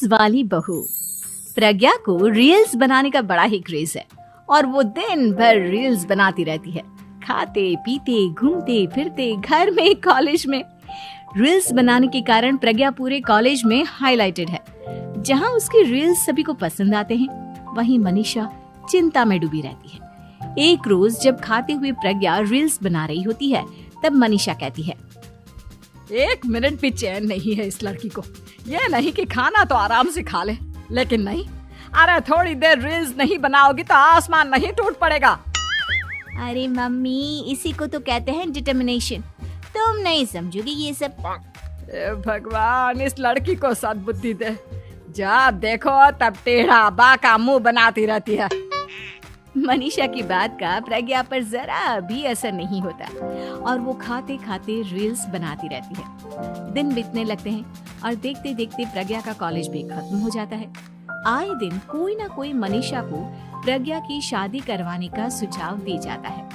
Reels वाली बहू। प्रज्ञा को रील्स बनाने का बड़ा ही क्रेज है और वो दिन भर रील्स बनाती रहती है। खाते पीते घूमते फिरते घर में कॉलेज में रील्स बनाने के कारण प्रज्ञा पूरे कॉलेज में हाईलाइटेड है। जहां उसकी रील्स सभी को पसंद आते हैं, वहीं मनीषा चिंता में डूबी रहती है। एक रोज जब खाते हुए प्रज्ञा रील्स बना रही होती है, तब मनीषा कहती है, 1 मिनट भी चैन नहीं है इस लड़की को। ये नहीं कि खाना तो आराम से खा ले, लेकिन नहीं, अरे थोड़ी देर रील्स नहीं बनाओगी तो आसमान नहीं टूट पड़ेगा। अरे मम्मी, इसी को तो कहते हैं डिटर्मिनेशन। तुम नहीं समझोगी ये सब। भगवान, इस लड़की को सद्बुद्धि दे। जब देखो तब टेढ़ा बाका मुंह बनाती रहती है। मनीषा की बात का प्रज्ञा पर जरा भी असर नहीं होता और वो खाते खाते रील्स बनाती रहती है। दिन बीतने लगते हैं और देखते देखते प्रज्ञा का कॉलेज भी खत्म हो जाता है। आए दिन कोई ना कोई मनीषा को प्रज्ञा की शादी करवाने का सुझाव दे जाता है।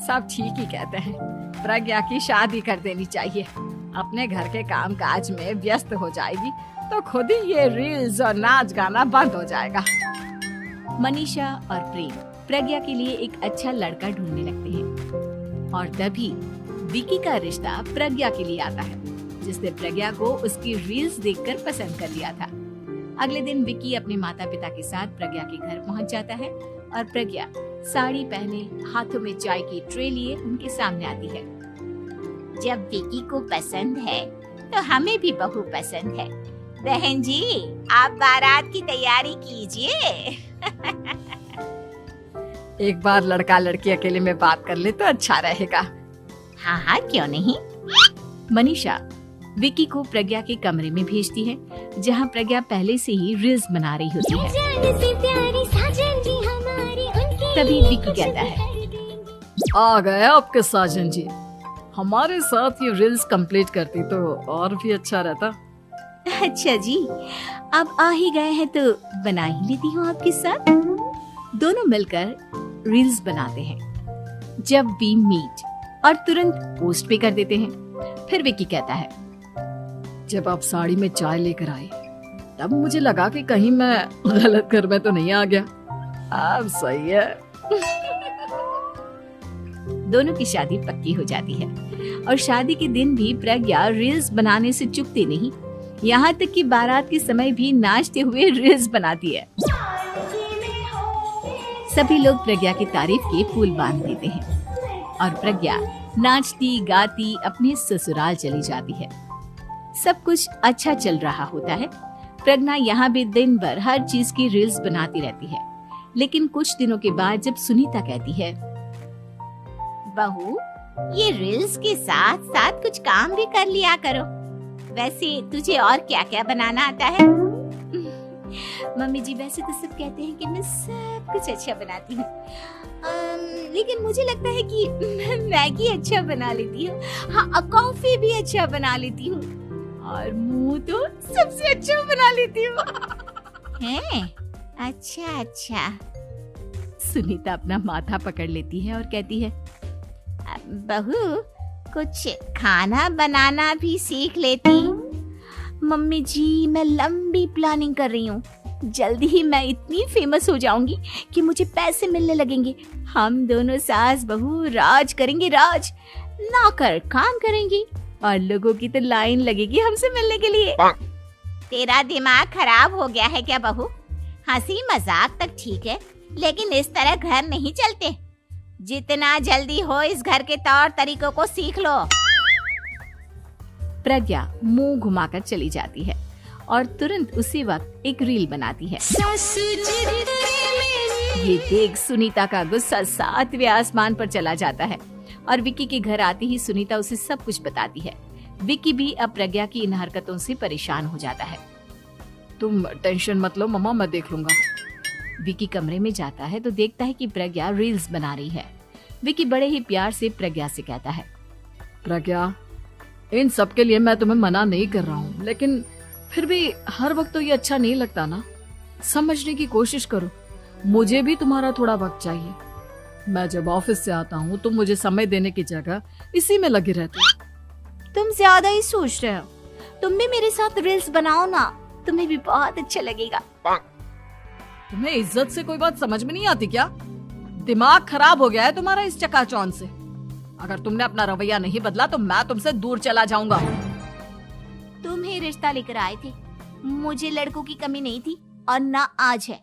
सब ठीक ही कहते हैं, प्रज्ञा की शादी कर देनी चाहिए। अपने घर के काम काज में व्यस्त हो जाएगी तो खुद ही ये रील्स और नाच गाना बंद हो जाएगा। मनीषा और प्रेम प्रज्ञा के लिए एक अच्छा लड़का ढूंढने लगते हैं और तभी विकी का रिश्ता प्रज्ञा के लिए आता है, जिसने प्रज्ञा को उसकी रील्स देखकर पसंद कर लिया था। अगले दिन विकी अपने माता पिता के साथ प्रज्ञा के घर पहुंच जाता है और प्रज्ञा साड़ी पहने हाथों में चाय की ट्रे लिए उनके सामने आती है। जब विकी को पसंद है तो हमें भी बहू पसंद है। बहन जी, आप बारात की तैयारी कीजिए। एक बार लड़का लड़की अकेले में बात कर ले तो अच्छा रहेगा। हाँ हाँ, क्यों नहीं। मनीषा विकी को प्रज्ञा के कमरे में भेजती है, जहां प्रज्ञा पहले से ही रील्स बना रही होती है। तभी विकी कहता है, आ गए आपके साजन जी। हमारे साथ ये रील्स कंप्लीट करती तो और भी अच्छा रहता। अच्छा जी, अब आ ही गए हैं तो बना ही लेती हूँ आपके साथ। दोनों मिलकर रील्स बनाते हैं। जब वी मीट और तुरंत पोस्ट भी कर देते हैं। फिर विकी कहता है, जब आप साड़ी में चाय लेकर आए तब मुझे लगा कि कहीं मैं गलत घर में तो नहीं आ गया। अब सही है। दोनों की शादी पक्की हो जाती है और शादी के दिन भी प्रज्ञा रील्स बनाने से चूकती नहीं। यहाँ तक कि बारात के समय भी नाचते हुए रील्स बनाती है। सभी लोग प्रज्ञा की तारीफ के पुल बांध देते हैं और प्रज्ञा नाचती गाती अपने ससुराल चली जाती है। सब कुछ अच्छा चल रहा होता है। प्रज्ञा यहाँ भी दिन भर हर चीज की रील्स बनाती रहती है। लेकिन कुछ दिनों के बाद जब सुनीता कहती है, बहू, ये रील्स के साथ साथ कुछ काम भी कर लिया करो। वैसे तुझे और क्या क्या बनाना आता है? मम्मी जी, वैसे तो सब कहते हैं कि मैं सब कुछ अच्छा बनाती हूँ, लेकिन मुझे लगता है कि मैं मैगी अच्छा बना लेती हूँ। हाँ, कॉफी भी अच्छा बना लेती हूँ और मुंह तो सबसे अच्छा बना लेती हूँ। हैं? अच्छा अच्छा। सुनीता अपना माथा पकड़ लेती है और कहती है, बहू, कुछ खाना बनाना भी सीख लेती। मम्मी जी, मैं लंबी प्लानिंग कर रही हूँ। जल्दी ही मैं इतनी फेमस हो जाऊंगी कि मुझे पैसे मिलने लगेंगे। हम दोनों सास बहू राज करेंगे, राज। नौकर काम करेंगे और लोगों की तो लाइन लगेगी हमसे मिलने के लिए। तेरा दिमाग खराब हो गया है क्या बहू? हंसी मजाक तक ठीक है, लेकिन इस तरह घर नहीं चलते। जितना जल्दी हो इस घर के तौर तरीकों को सीख लो। प्रज्ञा मुंह घुमाकर चली जाती है और तुरंत उसी वक्त एक रील बनाती है। ये देख सुनीता का गुस्सा 7वें आसमान पर चला जाता है और विकी के घर आती ही सुनीता उसे सब कुछ बताती है। विकी भी अब प्रज्ञा की इन हरकतों से परेशान हो जाता है। तुम टेंशन मत लो मम्मा, मैं देख लूंगा। विकी कमरे में जाता है तो देखता है कि प्रज्ञा रील्स बना रही है। विकी बड़े ही प्यार से प्रज्ञा से कहता है, प्रज्ञा, इन सब के लिए मैं तुम्हें मना नहीं कर रहा हूँ, लेकिन फिर भी हर वक्त तो ये अच्छा नहीं लगता ना। समझने की कोशिश करो, मुझे भी तुम्हारा थोड़ा वक्त चाहिए। मैं जब ऑफिस से आता हूँ तो मुझे समय देने की जगह इसी में लगे रहते हो। तुम ज्यादा ही सोच रहे हो। तुम भी मेरे साथ रील्स बनाओ ना। तुम्हें भी बहुत अच्छा लगेगा। तुम्हें इज्जत से कोई बात समझ में नहीं आती क्या? दिमाग खराब हो गया है तुम्हारा इस चकाचौंध से। अगर तुमने अपना रवैया नहीं बदला तो मैं तुमसे दूर चला जाऊंगा। तुम ही रिश्ता लेकर आए थे, मुझे लड़कों की कमी नहीं थी और ना आज है।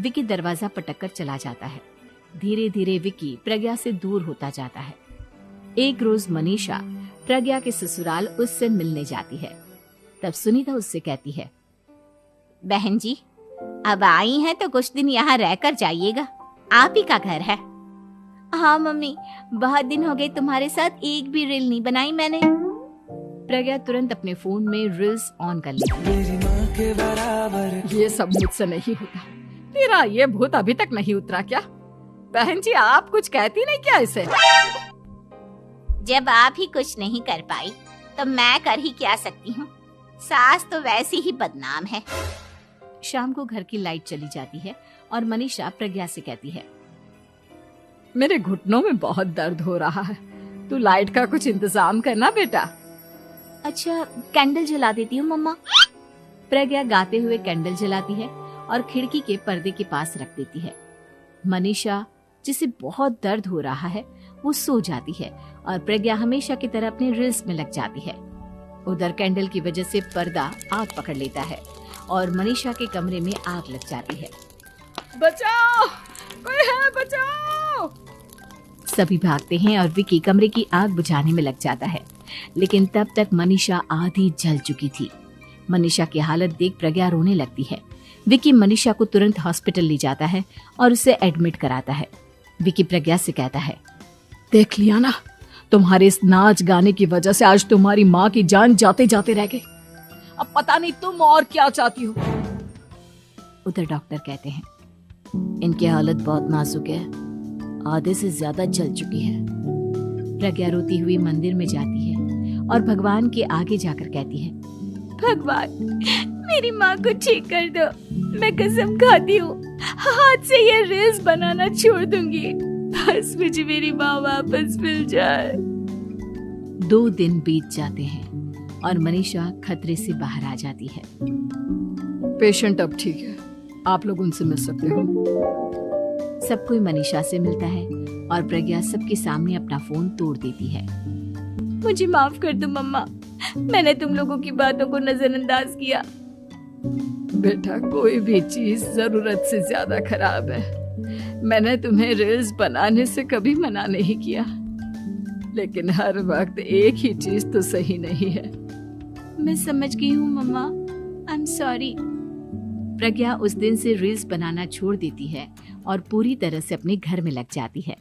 विकी दरवाजा पटक कर चला जाता है। धीरे धीरे विकी प्रज्ञा से दूर होता जाता है। एक रोज मनीषा प्रज्ञा के ससुराल उससे मिलने जाती है। तब सुनीता उससे कहती है, बहन जी, अब आई हैं तो कुछ दिन यहाँ रहकर जाइएगा, आप ही का घर है। हाँ मम्मी, बहुत दिन हो गए तुम्हारे साथ एक भी रील नहीं बनाई मैंने। प्रज्ञा तुरंत अपने फोन में रील्स ऑन कर लेती है। ये सब मुझसे नहीं होता। तेरा ये भूत अभी तक नहीं उतरा क्या? बहन जी, आप कुछ कहती नहीं क्या इसे? जब आप ही कुछ नहीं कर पाई तो मैं कर ही क्या सकती हूँ। सास तो वैसी ही बदनाम है। शाम को घर की लाइट चली जाती है और मनीषा प्रज्ञा से कहती है, मेरे घुटनों में बहुत दर्द हो रहा है, तू लाइट का कुछ इंतजाम करना बेटा। अच्छा, कैंडल जला देती हूँ मम्मा। प्रज्ञा गाते हुए कैंडल जलाती है और खिड़की के पर्दे के पास रख देती है। मनीषा, जिसे बहुत दर्द हो रहा है, वो सो जाती है और प्रज्ञा हमेशा की तरह अपने रील्स में लग जाती है। उधर कैंडल की वजह से पर्दा आग पकड़ लेता है और मनीषा के कमरे में आग लग जाती है। बचाओ, कोई है, बचाओ। सभी भागते हैं और विकी कमरे की आग बुझाने में लग जाता है, लेकिन तब तक मनीषा आधी जल चुकी थी। मनीषा की हालत देख प्रज्ञा रोने लगती है। विकी मनीषा को तुरंत हॉस्पिटल ले जाता है और उसे एडमिट कराता है। विकी प्रज्ञा से कहता है, देख लिया ना, तुम्हारे इस नाच गाने की वजह से आज तुम्हारी माँ की जान जाते जाते रह गई। अब पता नहीं तुम और क्या चाहती हो। उधर डॉक्टर कहते हैं, इनकी हालत बहुत नाजुक है, आधे से ज्यादा जल चुकी है। प्रज्ञा रोती हुई मंदिर में जाती है और भगवान के आगे जाकर कहती है, भगवान, मेरी माँ को ठीक कर दो। मैं कसम खाती हूँ हाथ से ये रील्स बनाना छोड़ दूंगी। बस मुझे मेरी माँ वापस मिल जाए। 2 दिन बीत जाते हैं और मनीषा खतरे से बाहर आ जाती है। पेशेंट अब ठीक है, आप लोग उनसे मिल सकते हो। सब कोई मनीषा से मिलता है और प्रज्ञा सबके सामने अपना फोन तोड़ देती है। मुझे माफ कर दो मम्मा, मैंने तुम लोगों की बातों को नजरअंदाज किया। बेटा, कोई भी चीज जरूरत से ज्यादा खराब है। मैंने तुम्हें रील्स बनाने से कभी मना नहीं किया, लेकिन हर वक्त एक ही चीज तो सही नहीं है। मैं समझ गई हूँ मम्मा, आई एम सॉरी। प्रज्ञा उस दिन से रील्स बनाना छोड़ देती है और पूरी तरह से अपने घर में लग जाती है।